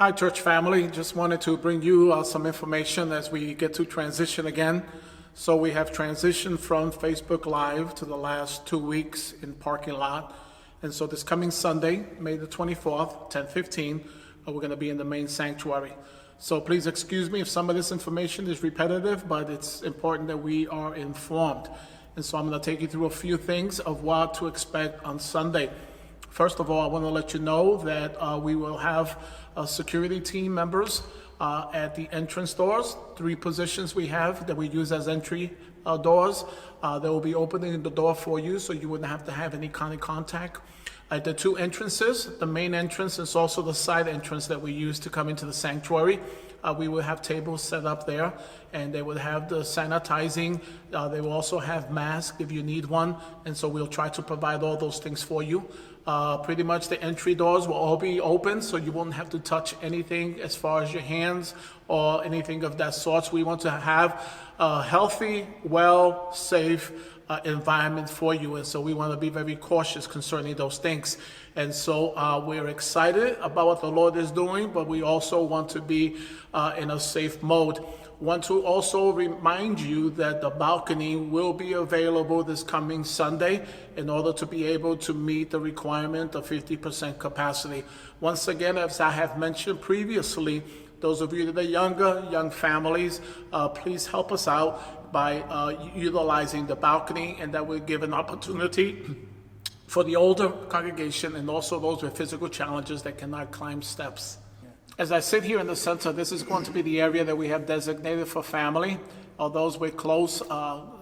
Hi, church family. Just wanted to bring you some information as we get to transition again. So we have transitioned from Facebook Live to the last 2 weeks in parking lot. And so this coming Sunday, May the 24th, 10:15, we're going to be in the main sanctuary. So please excuse me if some of this information is repetitive, but it's important that we are informed. And so I'm going to take you through a few things of what to expect on Sunday. First of all, I want to let you know that we will have security team members at the entrance doors. 3 positions we have that we use as entry doors. They will be opening the door for you so you wouldn't have to have any kind of contact. At the 2 entrances, the main entrance is also the side entrance that we use to come into the sanctuary. We will have tables set up there, and they will have the sanitizing. They will also have masks if you need one, and so we'll try to provide all those things for you. Pretty much the entry doors will all be open, so you won't have to touch anything as far as your hands or anything of that sort. We want to have a healthy, well, safe environment for you, and so we want to be very cautious concerning those things. And so we're excited about what the Lord is doing, but we also want to be in a safe mode. Want to also remind you that the balcony will be available this coming Sunday in order to be able to meet the requirement of 50% capacity. Once again, as I have mentioned previously, those of you that are younger, young families, please help us out by utilizing the balcony, and that will give an opportunity for the older congregation and also those with physical challenges that cannot climb steps. As I sit here in the center, this is going to be the area that we have designated for family or those with close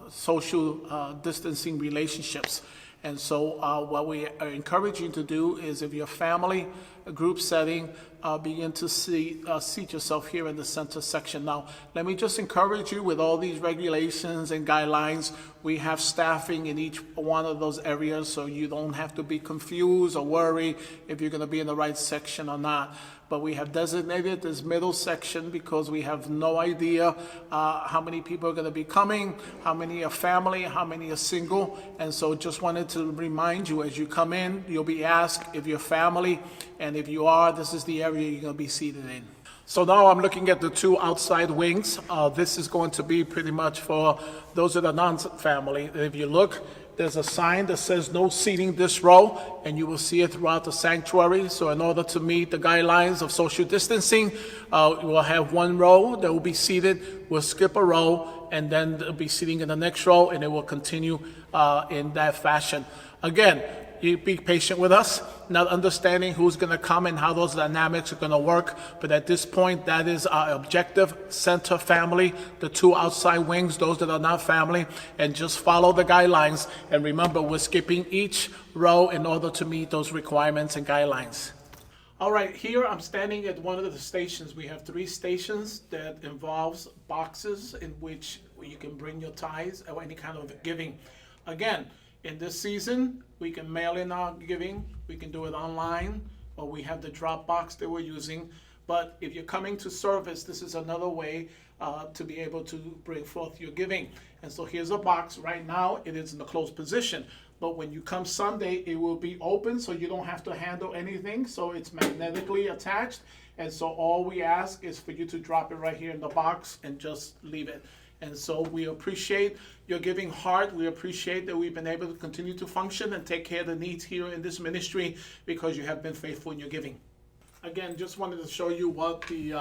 social distancing relationships. And so what we are encouraging you to do is, if your family group setting, begin to seat yourself here in the center section. Now, let me just encourage you, with all these regulations and guidelines, we have staffing in each one of those areas, so you don't have to be confused or worry if you're going to be in the right section or not. But we have designated this middle section because we have no idea how many people are going to be coming, how many are family, how many are single. And so just wanted to remind you, as you come in, you'll be asked if you're family, and if you are, this is the area you're going to be seated in. So now I'm looking at the 2 outside wings. This is going to be pretty much for those that are non-family. If you look, there's a sign that says no seating this row, and you will see it throughout the sanctuary. So in order to meet the guidelines of social distancing, we'll have 1 row that will be seated. We'll skip a row, and then they'll be sitting in the next row, and it will continue in that fashion. Again, you be patient with us, not understanding who's going to come and how those dynamics are going to work. But at this point, that is our objective: center family, the 2 outside wings, those that are not family, and just follow the guidelines. And remember, we're skipping each row in order to meet those requirements and guidelines. All right, here I'm standing at one of the stations. We have 3 stations that involves boxes in which you can bring your tithes or any kind of giving. Again, in this season, we can mail in our giving, we can do it online, or we have the drop box that we're using. But if you're coming to service, this is another way to be able to bring forth your giving. And so here's a box. Right now, it is in a closed position. But when you come Sunday, it will be open, so you don't have to handle anything. So it's magnetically attached. And so all we ask is for you to drop it right here in the box and just leave it. And so we appreciate your giving heart. We appreciate that we've been able to continue to function and take care of the needs here in this ministry, because you have been faithful in your giving. Again, just wanted to show you what the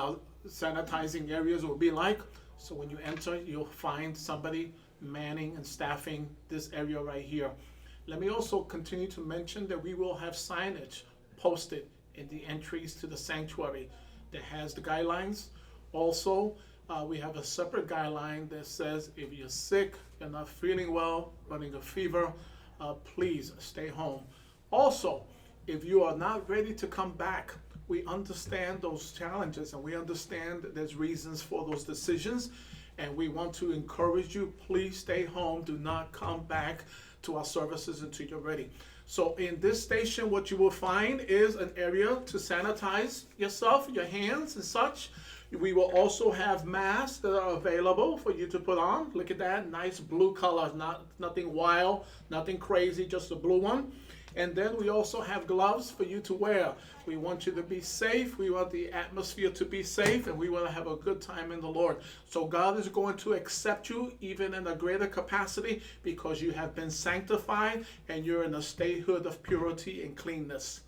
sanitizing areas will be like. So when you enter, you'll find somebody manning and staffing this area right here. Let me also continue to mention that we will have signage posted in the entries to the sanctuary that has the guidelines. Also, we have a separate guideline that says if you're sick, you're not feeling well, running a fever, please stay home. Also, if you are not ready to come back, we understand those challenges, and we understand that there's reasons for those decisions, and we want to encourage you, please stay home. Do not come back to our services until you're ready. So in this station, what you will find is an area to sanitize yourself, your hands and such. We will also have masks that are available for you to put on. Look at that, nice blue color, nothing wild, nothing crazy, just a blue one. And then we also have gloves for you to wear. We want you to be safe. We want the atmosphere to be safe, and we want to have a good time in the Lord. So God is going to accept you even in a greater capacity because you have been sanctified and you're in a statehood of purity and cleanness.